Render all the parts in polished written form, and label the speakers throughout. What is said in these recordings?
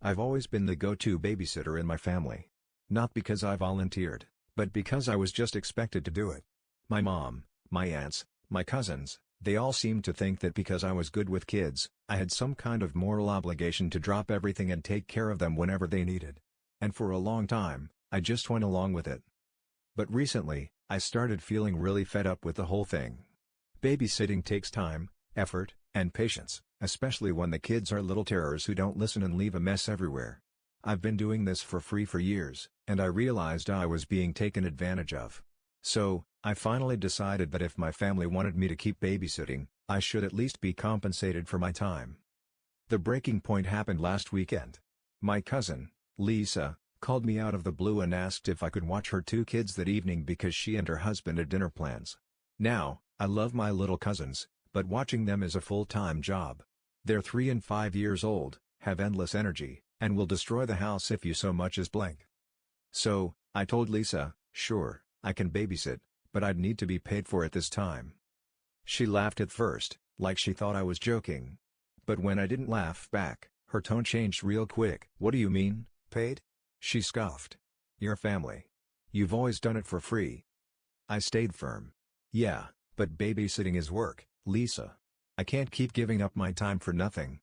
Speaker 1: I've always been the go-to babysitter in my family. Not because I volunteered, but because I was just expected to do it. My mom, my aunts, my cousins, they all seemed to think that because I was good with kids, I had some kind of moral obligation to drop everything and take care of them whenever they needed. And for a long time, I just went along with it. But recently, I started feeling really fed up with the whole thing. Babysitting takes time, effort, and patience, especially when the kids are little terrors who don't listen and leave a mess everywhere. I've been doing this for free for years, and I realized I was being taken advantage of. So, I finally decided that if my family wanted me to keep babysitting, I should at least be compensated for my time. The breaking point happened last weekend. My cousin, Lisa, called me out of the blue and asked if I could watch her two kids that evening because she and her husband had dinner plans. Now, I love my little cousins, but watching them is a full-time job. They're 3 and 5 years old, have endless energy, and will destroy the house if you so much as blink. So, I told Lisa, sure, I can babysit, but I'd need to be paid for it this time. She laughed at first, like she thought I was joking. But when I didn't laugh back, her tone changed real quick. What do you mean, paid? She scoffed. Your family. You've always done it for free. I stayed firm. Yeah, but babysitting is work, Lisa. I can't keep giving up my time for nothing.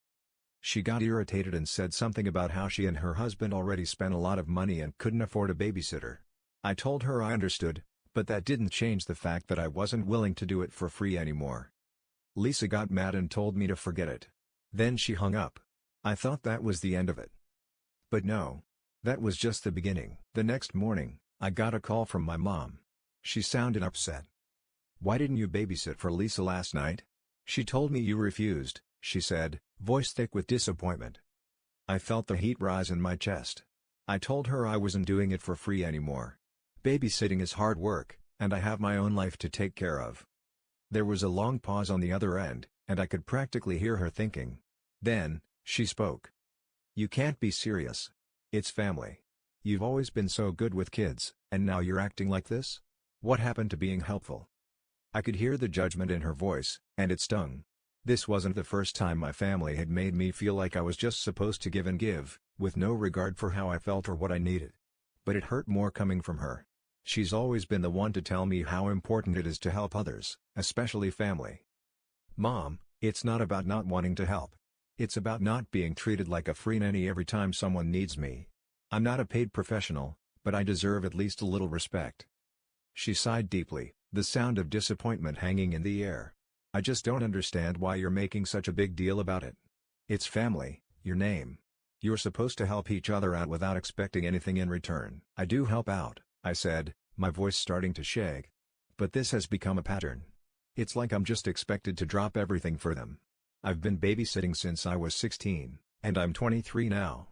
Speaker 1: She got irritated and said something about how she and her husband already spent a lot of money and couldn't afford a babysitter. I told her I understood, but that didn't change the fact that I wasn't willing to do it for free anymore. Lisa got mad and told me to forget it. Then she hung up. I thought that was the end of it. But no. That was just the beginning. The next morning, I got a call from my mom. She sounded upset. Why didn't you babysit for Lisa last night? She told me you refused, she said, voice thick with disappointment. I felt the heat rise in my chest. I told her I wasn't doing it for free anymore. Babysitting is hard work, and I have my own life to take care of. There was a long pause on the other end, and I could practically hear her thinking. Then, she spoke. You can't be serious. It's family. You've always been so good with kids, and now you're acting like this? What happened to being helpful? I could hear the judgment in her voice, and it stung. This wasn't the first time my family had made me feel like I was just supposed to give and give, with no regard for how I felt or what I needed. But it hurt more coming from her. She's always been the one to tell me how important it is to help others, especially family. Mom, it's not about not wanting to help. It's about not being treated like a free nanny every time someone needs me. I'm not a paid professional, but I deserve at least a little respect. She sighed deeply, the sound of disappointment hanging in the air. I just don't understand why you're making such a big deal about it. It's family, your name. You're supposed to help each other out without expecting anything in return. I do help out, I said, my voice starting to shake. But this has become a pattern. It's like I'm just expected to drop everything for them. I've been babysitting since I was 16, and I'm 23 now.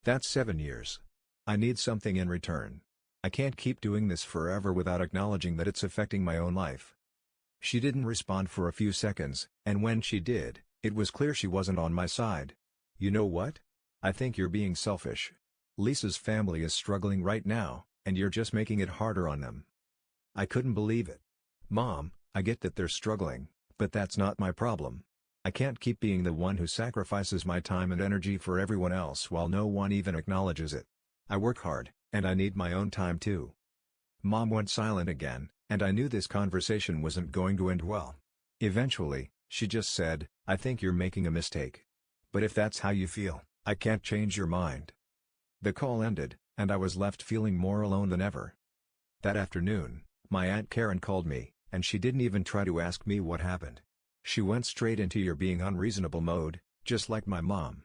Speaker 1: That's 7 years. I need something in return. I can't keep doing this forever without acknowledging that it's affecting my own life. She didn't respond for a few seconds, and when she did, it was clear she wasn't on my side. You know what? I think you're being selfish. Lisa's family is struggling right now, and you're just making it harder on them. I couldn't believe it. Mom, I get that they're struggling, but that's not my problem. I can't keep being the one who sacrifices my time and energy for everyone else while no one even acknowledges it. I work hard, and I need my own time too. Mom went silent again, and I knew this conversation wasn't going to end well. Eventually, she just said, I think you're making a mistake. But if that's how you feel, I can't change your mind. The call ended, and I was left feeling more alone than ever. That afternoon, my Aunt Karen called me, and she didn't even try to ask me what happened. She went straight into "you're being unreasonable" mode, just like my mom.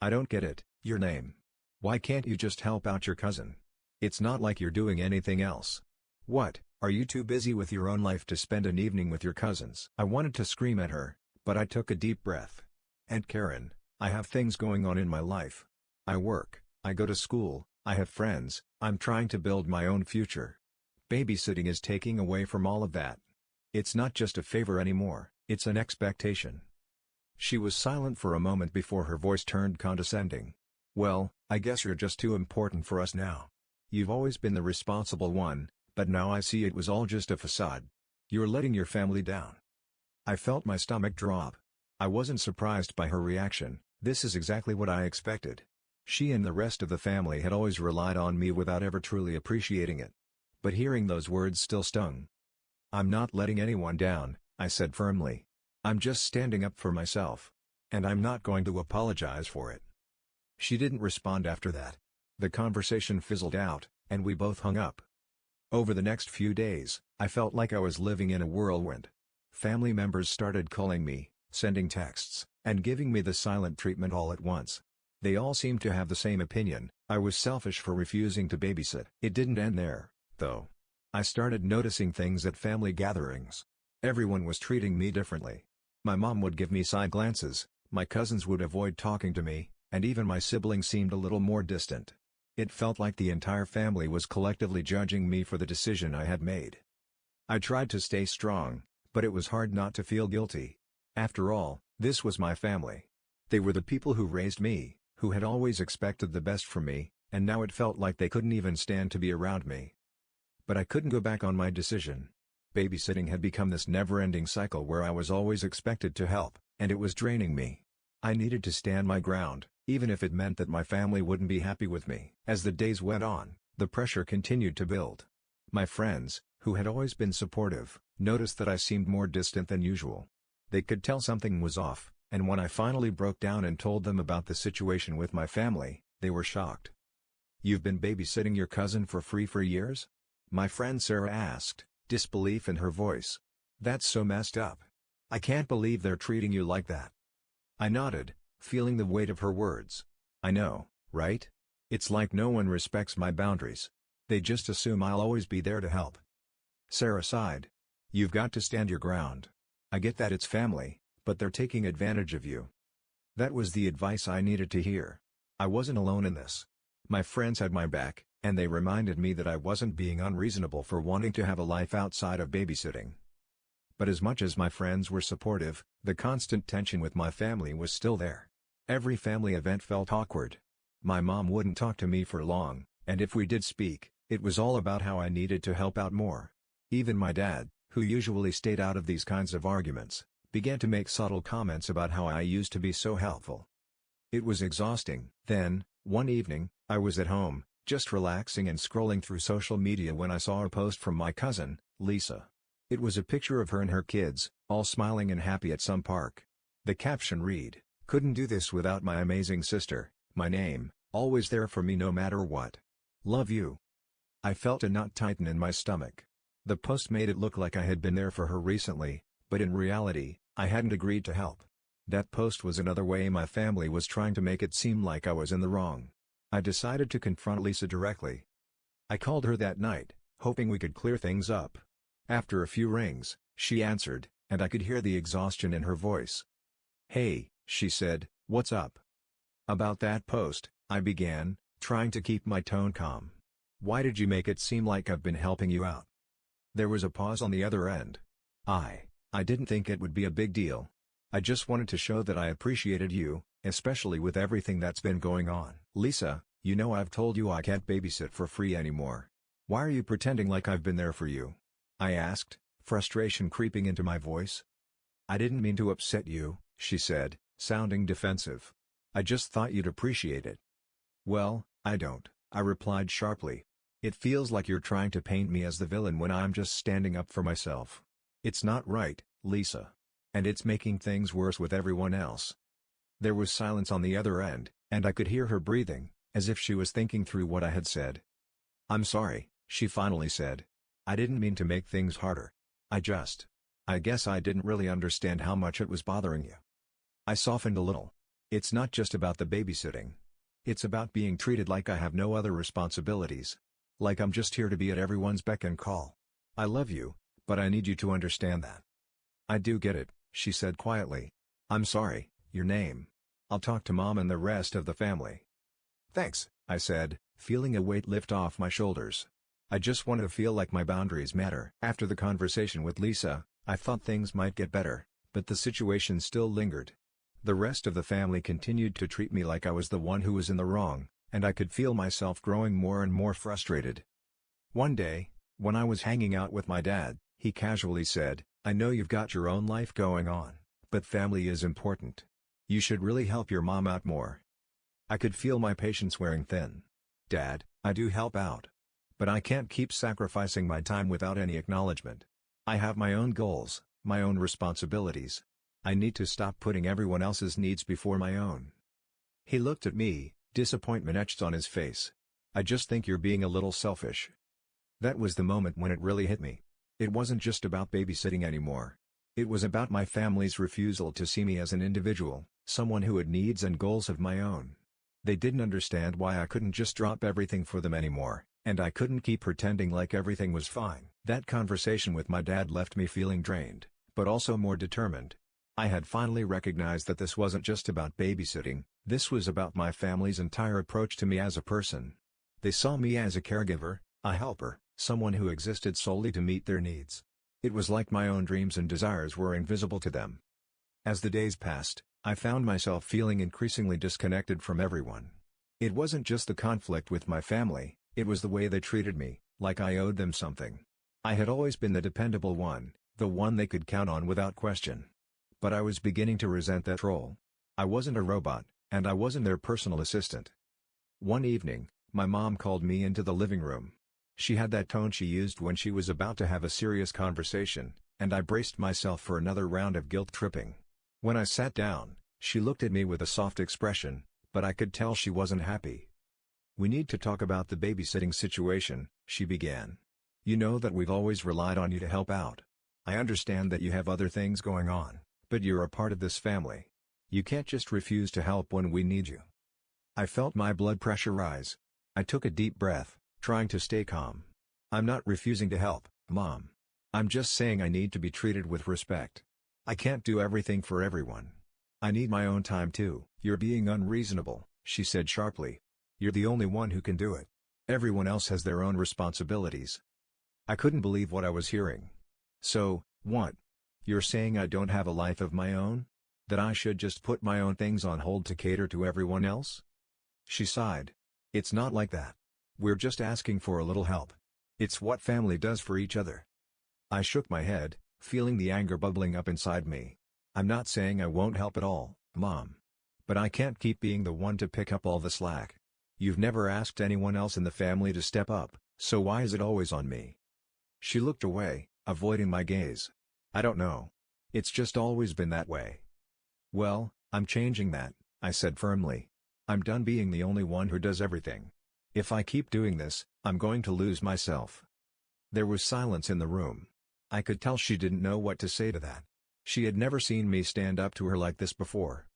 Speaker 1: I don't get it, your name. Why can't you just help out your cousin? It's not like you're doing anything else. What, are you too busy with your own life to spend an evening with your cousins? I wanted to scream at her, but I took a deep breath. Aunt Karen, I have things going on in my life. I work, I go to school, I have friends, I'm trying to build my own future. Babysitting is taking away from all of that. It's not just a favor anymore, it's an expectation. She was silent for a moment before her voice turned condescending. Well, I guess you're just too important for us now. You've always been the responsible one, but now I see it was all just a facade. You're letting your family down. I felt my stomach drop. I wasn't surprised by her reaction, this is exactly what I expected. She and the rest of the family had always relied on me without ever truly appreciating it. But hearing those words still stung. "I'm not letting anyone down," I said firmly. "I'm just standing up for myself. And I'm not going to apologize for it." She didn't respond after that. The conversation fizzled out, and we both hung up. Over the next few days, I felt like I was living in a whirlwind. Family members started calling me, sending texts, and giving me the silent treatment all at once. They all seemed to have the same opinion: I was selfish for refusing to babysit. It didn't end there, though. I started noticing things at family gatherings. Everyone was treating me differently. My mom would give me side glances, my cousins would avoid talking to me, and even my siblings seemed a little more distant. It felt like the entire family was collectively judging me for the decision I had made. I tried to stay strong, but it was hard not to feel guilty. After all, this was my family. They were the people who raised me, who had always expected the best from me, and now it felt like they couldn't even stand to be around me. But I couldn't go back on my decision. Babysitting had become this never-ending cycle where I was always expected to help, and it was draining me. I needed to stand my ground, even if it meant that my family wouldn't be happy with me. As the days went on, the pressure continued to build. My friends, who had always been supportive, noticed that I seemed more distant than usual. They could tell something was off, and when I finally broke down and told them about the situation with my family, they were shocked. "You've been babysitting your cousin for free for years?" my friend Sarah asked, disbelief in her voice. "That's so messed up. I can't believe they're treating you like that." I nodded, feeling the weight of her words. "I know, right? It's like no one respects my boundaries. They just assume I'll always be there to help." Sarah sighed. "You've got to stand your ground. I get that it's family, but they're taking advantage of you." That was the advice I needed to hear. I wasn't alone in this. My friends had my back, and they reminded me that I wasn't being unreasonable for wanting to have a life outside of babysitting. But as much as my friends were supportive, the constant tension with my family was still there. Every family event felt awkward. My mom wouldn't talk to me for long, and if we did speak, it was all about how I needed to help out more. Even my dad, who usually stayed out of these kinds of arguments, began to make subtle comments about how I used to be so helpful. It was exhausting. Then, one evening, I was at home, just relaxing and scrolling through social media when I saw a post from my cousin, Lisa. It was a picture of her and her kids, all smiling and happy at some park. The caption read, "Couldn't do this without my amazing sister, my name, always there for me no matter what. Love you." I felt a knot tighten in my stomach. The post made it look like I had been there for her recently, but in reality, I hadn't agreed to help. That post was another way my family was trying to make it seem like I was in the wrong. I decided to confront Lisa directly. I called her that night, hoping we could clear things up. After a few rings, she answered, and I could hear the exhaustion in her voice. "Hey," she said, "what's up?" "About that post," I began, trying to keep my tone calm. "Why did you make it seem like I've been helping you out?" There was a pause on the other end. I didn't think it would be a big deal. I just wanted to show that I appreciated you, especially with everything that's been going on. "Lisa, you know I've told you I can't babysit for free anymore. Why are you pretending like I've been there for you?" I asked, frustration creeping into my voice. "I didn't mean to upset you," she said, sounding defensive. "I just thought you'd appreciate it." "Well, I don't," I replied sharply. "It feels like you're trying to paint me as the villain when I'm just standing up for myself. It's not right, Lisa. And it's making things worse with everyone else." There was silence on the other end, and I could hear her breathing, as if she was thinking through what I had said. "I'm sorry," she finally said. "I didn't mean to make things harder. I guess I didn't really understand how much it was bothering you." I softened a little. "It's not just about the babysitting. It's about being treated like I have no other responsibilities. Like I'm just here to be at everyone's beck and call. I love you, but I need you to understand that." "I do get it," she said quietly. "I'm sorry. Your name. I'll talk to Mom and the rest of the family." "Thanks," I said, feeling a weight lift off my shoulders. I just wanted to feel like my boundaries matter. After the conversation with Lisa, I thought things might get better, but the situation still lingered. The rest of the family continued to treat me like I was the one who was in the wrong, and I could feel myself growing more and more frustrated. One day, when I was hanging out with my dad, he casually said, "I know you've got your own life going on, but family is important. You should really help your mom out more." I could feel my patience wearing thin. "Dad, I do help out. But I can't keep sacrificing my time without any acknowledgement. I have my own goals, my own responsibilities. I need to stop putting everyone else's needs before my own." He looked at me, disappointment etched on his face. "I just think you're being a little selfish." That was the moment when it really hit me. It wasn't just about babysitting anymore. It was about my family's refusal to see me as an individual, someone who had needs and goals of my own. They didn't understand why I couldn't just drop everything for them anymore, and I couldn't keep pretending like everything was fine. That conversation with my dad left me feeling drained, but also more determined. I had finally recognized that this wasn't just about babysitting, this was about my family's entire approach to me as a person. They saw me as a caregiver, a helper, someone who existed solely to meet their needs. It was like my own dreams and desires were invisible to them. As the days passed, I found myself feeling increasingly disconnected from everyone. It wasn't just the conflict with my family, it was the way they treated me, like I owed them something. I had always been the dependable one, the one they could count on without question. But I was beginning to resent that role. I wasn't a robot, and I wasn't their personal assistant. One evening, my mom called me into the living room. She had that tone she used when she was about to have a serious conversation, and I braced myself for another round of guilt tripping. When I sat down, she looked at me with a soft expression, but I could tell she wasn't happy. "We need to talk about the babysitting situation," she began. "You know that we've always relied on you to help out. I understand that you have other things going on, but you're a part of this family. You can't just refuse to help when we need you." I felt my blood pressure rise. I took a deep breath, trying to stay calm. "I'm not refusing to help, Mom. I'm just saying I need to be treated with respect. I can't do everything for everyone. I need my own time too." "You're being unreasonable," she said sharply. "You're the only one who can do it. Everyone else has their own responsibilities." I couldn't believe what I was hearing. "So, what? You're saying I don't have a life of my own? That I should just put my own things on hold to cater to everyone else?" She sighed. "It's not like that. We're just asking for a little help. It's what family does for each other." I shook my head, feeling the anger bubbling up inside me. "I'm not saying I won't help at all, Mom. But I can't keep being the one to pick up all the slack. You've never asked anyone else in the family to step up, so why is it always on me?" She looked away, avoiding my gaze. "I don't know. It's just always been that way." "Well, I'm changing that," I said firmly. "I'm done being the only one who does everything. If I keep doing this, I'm going to lose myself." There was silence in the room. I could tell she didn't know what to say to that. She had never seen me stand up to her like this before.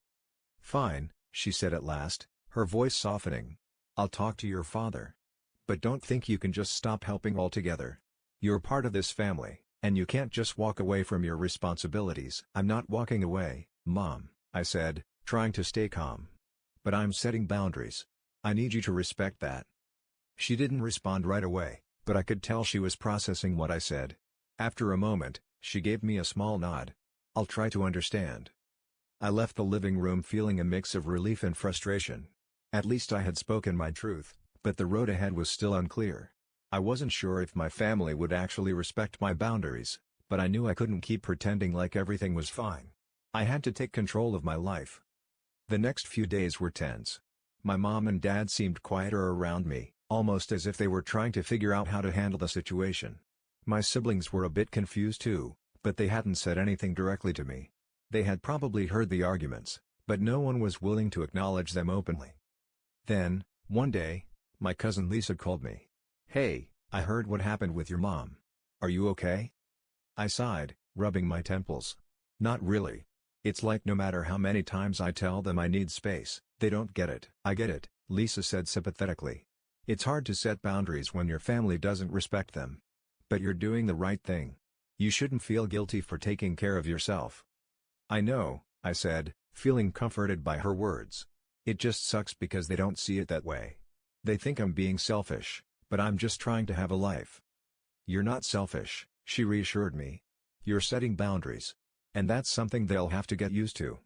Speaker 1: "Fine," she said at last, her voice softening. "I'll talk to your father. But don't think you can just stop helping altogether. You're part of this family, and you can't just walk away from your responsibilities." "I'm not walking away, Mom," I said, trying to stay calm. "But I'm setting boundaries. I need you to respect that." She didn't respond right away, but I could tell she was processing what I said. After a moment, she gave me a small nod. "I'll try to understand." I left the living room feeling a mix of relief and frustration. At least I had spoken my truth, but the road ahead was still unclear. I wasn't sure if my family would actually respect my boundaries, but I knew I couldn't keep pretending like everything was fine. I had to take control of my life. The next few days were tense. My mom and dad seemed quieter around me, almost as if they were trying to figure out how to handle the situation. My siblings were a bit confused too, but they hadn't said anything directly to me. They had probably heard the arguments, but no one was willing to acknowledge them openly. Then, one day, my cousin Lisa called me. "Hey, I heard what happened with your mom. Are you okay?" I sighed, rubbing my temples. "Not really. It's like no matter how many times I tell them I need space, they don't get it." "I get it," Lisa said sympathetically. "It's hard to set boundaries when your family doesn't respect them. But you're doing the right thing. You shouldn't feel guilty for taking care of yourself." "I know," I said, feeling comforted by her words. "It just sucks because they don't see it that way. They think I'm being selfish, but I'm just trying to have a life." "You're not selfish," she reassured me. "You're setting boundaries. And that's something they'll have to get used to."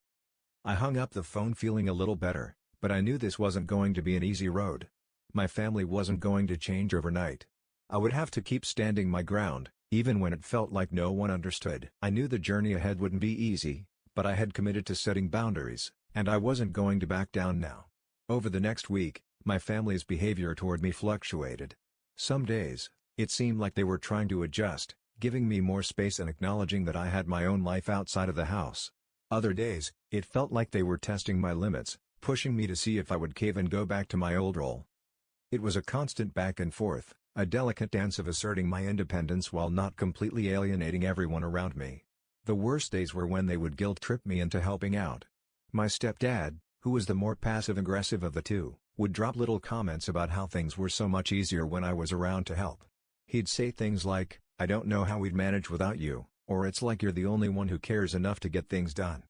Speaker 1: I hung up the phone feeling a little better, but I knew this wasn't going to be an easy road. My family wasn't going to change overnight. I would have to keep standing my ground, even when it felt like no one understood. I knew the journey ahead wouldn't be easy, but I had committed to setting boundaries, and I wasn't going to back down now. Over the next week, my family's behavior toward me fluctuated. Some days, it seemed like they were trying to adjust, giving me more space and acknowledging that I had my own life outside of the house. Other days, it felt like they were testing my limits, pushing me to see if I would cave and go back to my old role. It was a constant back and forth, a delicate dance of asserting my independence while not completely alienating everyone around me. The worst days were when they would guilt-trip me into helping out. My stepdad, who was the more passive-aggressive of the two, would drop little comments about how things were so much easier when I was around to help. He'd say things like, "I don't know how we'd manage without you," or "It's like you're the only one who cares enough to get things done."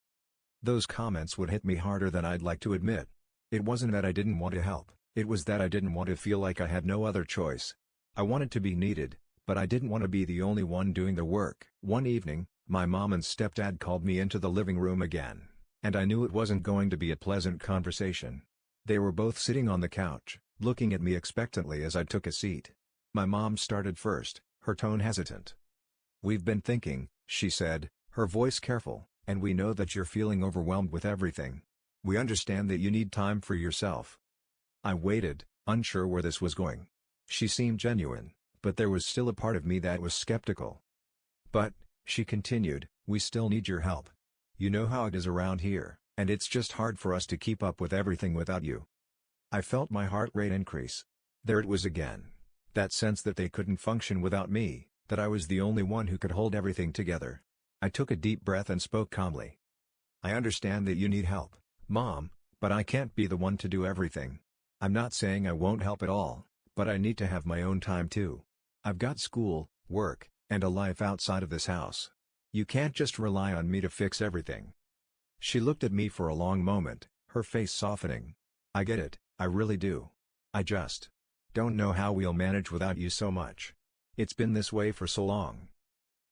Speaker 1: Those comments would hit me harder than I'd like to admit. It wasn't that I didn't want to help, it was that I didn't want to feel like I had no other choice. I wanted to be needed, but I didn't want to be the only one doing the work. One evening, my mom and stepdad called me into the living room again, and I knew it wasn't going to be a pleasant conversation. They were both sitting on the couch, looking at me expectantly as I took a seat. My mom started first, her tone hesitant. "We've been thinking," she said, her voice careful, "and we know that you're feeling overwhelmed with everything. We understand that you need time for yourself." I waited, unsure where this was going. She seemed genuine, but there was still a part of me that was skeptical. "But," she continued, "we still need your help. You know how it is around here, and it's just hard for us to keep up with everything without you." I felt my heart rate increase. There it was again. That sense that they couldn't function without me, that I was the only one who could hold everything together. I took a deep breath and spoke calmly. "I understand that you need help, Mom, but I can't be the one to do everything. I'm not saying I won't help at all, but I need to have my own time too. I've got school, work, and a life outside of this house. You can't just rely on me to fix everything." She looked at me for a long moment, her face softening. "I get it, I really do. I just don't know how we'll manage without you so much. It's been this way for so long."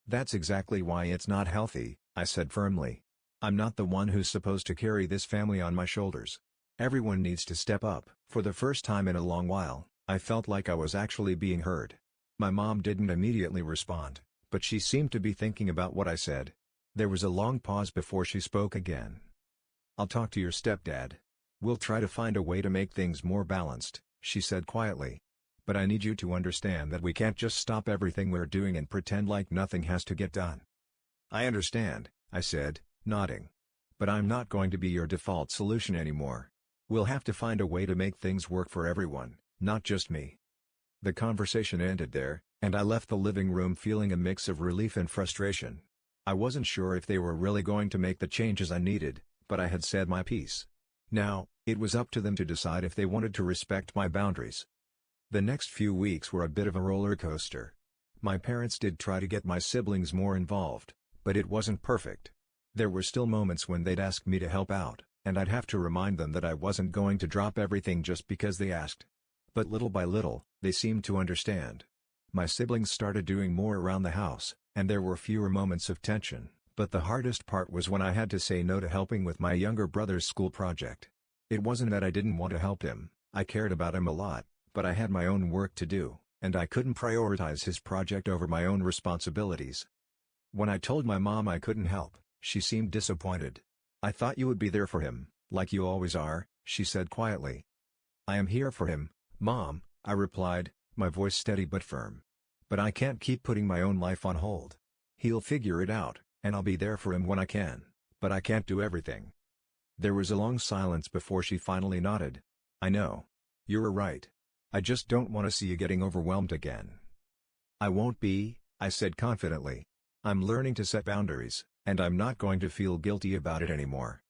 Speaker 1: "That's exactly why it's not healthy," I said firmly. "I'm not the one who's supposed to carry this family on my shoulders. Everyone needs to step up." For the first time in a long while, I felt like I was actually being heard. My mom didn't immediately respond, but she seemed to be thinking about what I said. There was a long pause before she spoke again. "I'll talk to your stepdad. We'll try to find a way to make things more balanced," she said quietly. "But I need you to understand that we can't just stop everything we're doing and pretend like nothing has to get done." "I understand," I said, nodding. "But I'm not going to be your default solution anymore. We'll have to find a way to make things work for everyone, not just me." The conversation ended there, and I left the living room feeling a mix of relief and frustration. I wasn't sure if they were really going to make the changes I needed, but I had said my piece. Now, it was up to them to decide if they wanted to respect my boundaries. The next few weeks were a bit of a roller coaster. My parents did try to get my siblings more involved, but it wasn't perfect. There were still moments when they'd ask me to help out, and I'd have to remind them that I wasn't going to drop everything just because they asked. But little by little, they seemed to understand. My siblings started doing more around the house, and there were fewer moments of tension, but the hardest part was when I had to say no to helping with my younger brother's school project. It wasn't that I didn't want to help him, I cared about him a lot, but I had my own work to do, and I couldn't prioritize his project over my own responsibilities. When I told my mom I couldn't help, she seemed disappointed. "I thought you would be there for him, like you always are," she said quietly. "I am here for him, Mom," I replied, my voice steady but firm. "But I can't keep putting my own life on hold. He'll figure it out, and I'll be there for him when I can, but I can't do everything." There was a long silence before she finally nodded. "I know. You're right. I just don't want to see you getting overwhelmed again." "I won't be," I said confidently. "I'm learning to set boundaries, and I'm not going to feel guilty about it anymore."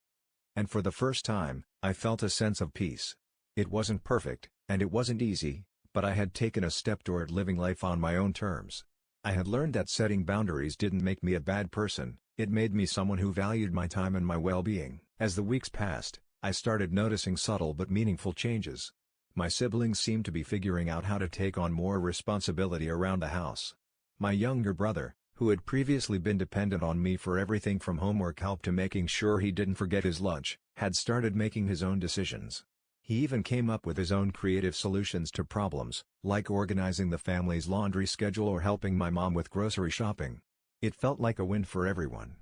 Speaker 1: And for the first time, I felt a sense of peace. It wasn't perfect, and it wasn't easy, but I had taken a step toward living life on my own terms. I had learned that setting boundaries didn't make me a bad person, it made me someone who valued my time and my well-being. As the weeks passed, I started noticing subtle but meaningful changes. My siblings seemed to be figuring out how to take on more responsibility around the house. My younger brother, who had previously been dependent on me for everything from homework help to making sure he didn't forget his lunch, had started making his own decisions. He even came up with his own creative solutions to problems, like organizing the family's laundry schedule or helping my mom with grocery shopping. It felt like a win for everyone.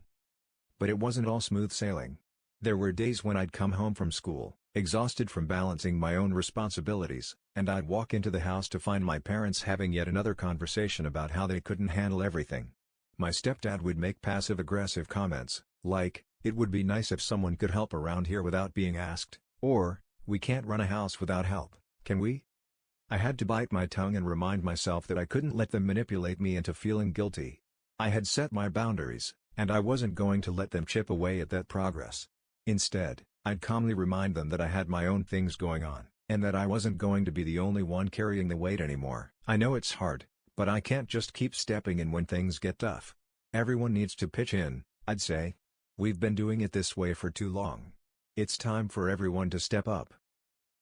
Speaker 1: But it wasn't all smooth sailing. There were days when I'd come home from school, exhausted from balancing my own responsibilities, and I'd walk into the house to find my parents having yet another conversation about how they couldn't handle everything. My stepdad would make passive-aggressive comments, like, "It would be nice if someone could help around here without being asked," or, "We can't run a house without help, can we?" I had to bite my tongue and remind myself that I couldn't let them manipulate me into feeling guilty. I had set my boundaries, and I wasn't going to let them chip away at that progress. Instead, I'd calmly remind them that I had my own things going on, and that I wasn't going to be the only one carrying the weight anymore. I know it's hard, but I can't just keep stepping in when things get tough. Everyone needs to pitch in, I'd say. We've been doing it this way for too long. It's time for everyone to step up.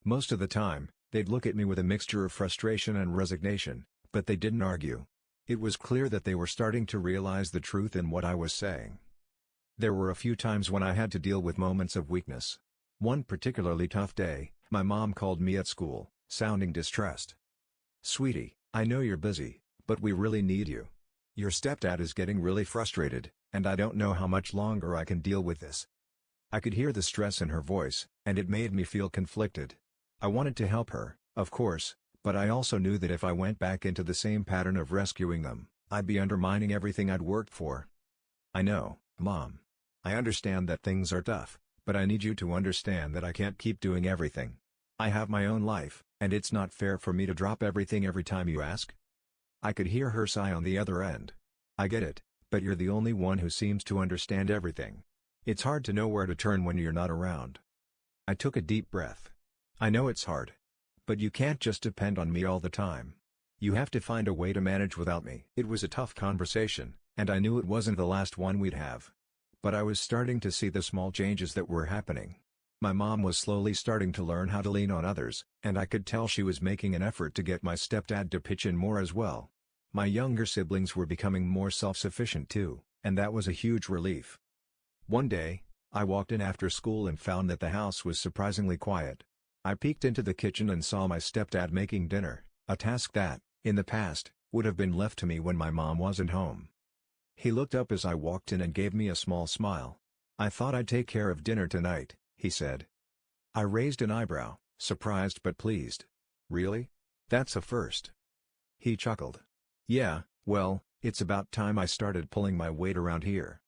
Speaker 1: Most of the time, they'd look at me with a mixture of frustration and resignation, but they didn't argue. It was clear that they were starting to realize the truth in what I was saying. There were a few times when I had to deal with moments of weakness. One particularly tough day, my mom called me at school, sounding distressed. "Sweetie, I know you're busy, but we really need you. Your stepdad is getting really frustrated, and I don't know how much longer I can deal with this." I could hear the stress in her voice, and it made me feel conflicted. I wanted to help her, of course, but I also knew that if I went back into the same pattern of rescuing them, I'd be undermining everything I'd worked for. "I know, Mom. I understand that things are tough, but I need you to understand that I can't keep doing everything. I have my own life, and it's not fair for me to drop everything every time you ask." I could hear her sigh on the other end. "I get it, but you're the only one who seems to understand everything. It's hard to know where to turn when you're not around." I took a deep breath. "I know it's hard. But you can't just depend on me all the time. You have to find a way to manage without me." It was a tough conversation, and I knew it wasn't the last one we'd have. But I was starting to see the small changes that were happening. My mom was slowly starting to learn how to lean on others, and I could tell she was making an effort to get my stepdad to pitch in more as well. My younger siblings were becoming more self-sufficient too, and that was a huge relief. One day, I walked in after school and found that the house was surprisingly quiet. I peeked into the kitchen and saw my stepdad making dinner, a task that, in the past, would have been left to me when my mom wasn't home. He looked up as I walked in and gave me a small smile. "I thought I'd take care of dinner tonight," he said. I raised an eyebrow, surprised but pleased. "Really? That's a first." He chuckled. "Yeah, well, it's about time I started pulling my weight around here."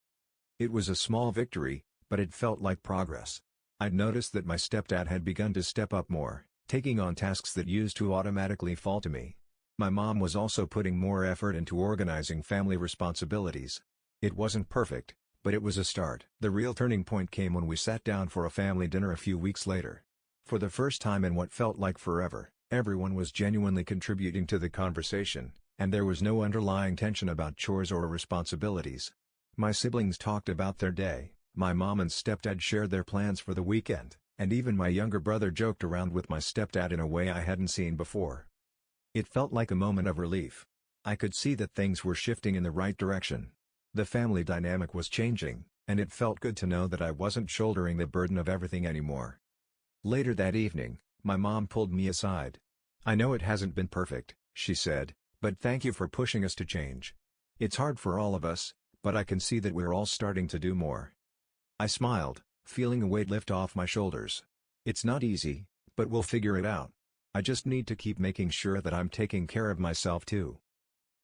Speaker 1: It was a small victory, but it felt like progress. I'd noticed that my stepdad had begun to step up more, taking on tasks that used to automatically fall to me. My mom was also putting more effort into organizing family responsibilities. It wasn't perfect, but it was a start. The real turning point came when we sat down for a family dinner a few weeks later. For the first time in what felt like forever, everyone was genuinely contributing to the conversation, and there was no underlying tension about chores or responsibilities. My siblings talked about their day, my mom and stepdad shared their plans for the weekend, and even my younger brother joked around with my stepdad in a way I hadn't seen before. It felt like a moment of relief. I could see that things were shifting in the right direction. The family dynamic was changing, and it felt good to know that I wasn't shouldering the burden of everything anymore. Later that evening, my mom pulled me aside. "I know it hasn't been perfect," she said, "but thank you for pushing us to change. It's hard for all of us, but I can see that we're all starting to do more." I smiled, feeling a weight lift off my shoulders. "It's not easy, but we'll figure it out. I just need to keep making sure that I'm taking care of myself too."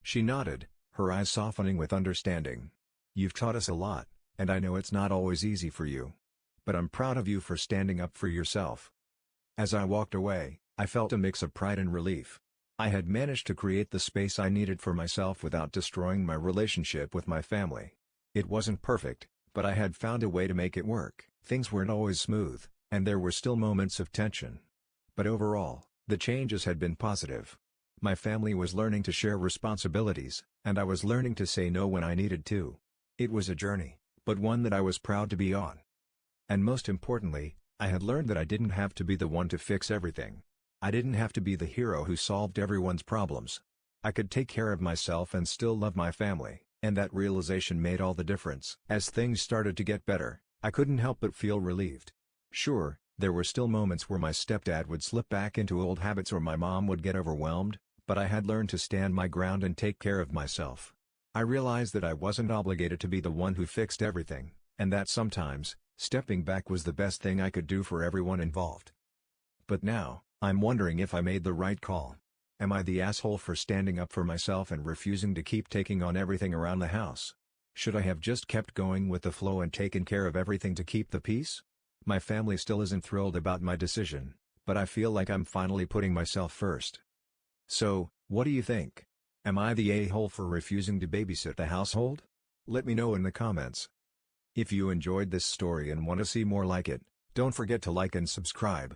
Speaker 1: She nodded, her eyes softening with understanding. "You've taught us a lot, and I know it's not always easy for you. But I'm proud of you for standing up for yourself." As I walked away, I felt a mix of pride and relief. I had managed to create the space I needed for myself without destroying my relationship with my family. It wasn't perfect, but I had found a way to make it work. Things weren't always smooth, and there were still moments of tension. But overall, the changes had been positive. My family was learning to share responsibilities, and I was learning to say no when I needed to. It was a journey, but one that I was proud to be on. And most importantly, I had learned that I didn't have to be the one to fix everything. I didn't have to be the hero who solved everyone's problems. I could take care of myself and still love my family, and that realization made all the difference. As things started to get better, I couldn't help but feel relieved. Sure, there were still moments where my stepdad would slip back into old habits or my mom would get overwhelmed, but I had learned to stand my ground and take care of myself. I realized that I wasn't obligated to be the one who fixed everything, and that sometimes, Stepping back was the best thing I could do for everyone involved. But now, I'm wondering if I made the right call. Am I the asshole for standing up for myself and refusing to keep taking on everything around the house? Should I have just kept going with the flow and taken care of everything to keep the peace? My family still isn't thrilled about my decision, but I feel like I'm finally putting myself first. So, what do you think? Am I the a-hole for refusing to babysit the household? Let me know in the comments. If you enjoyed this story and want to see more like it, don't forget to like and subscribe.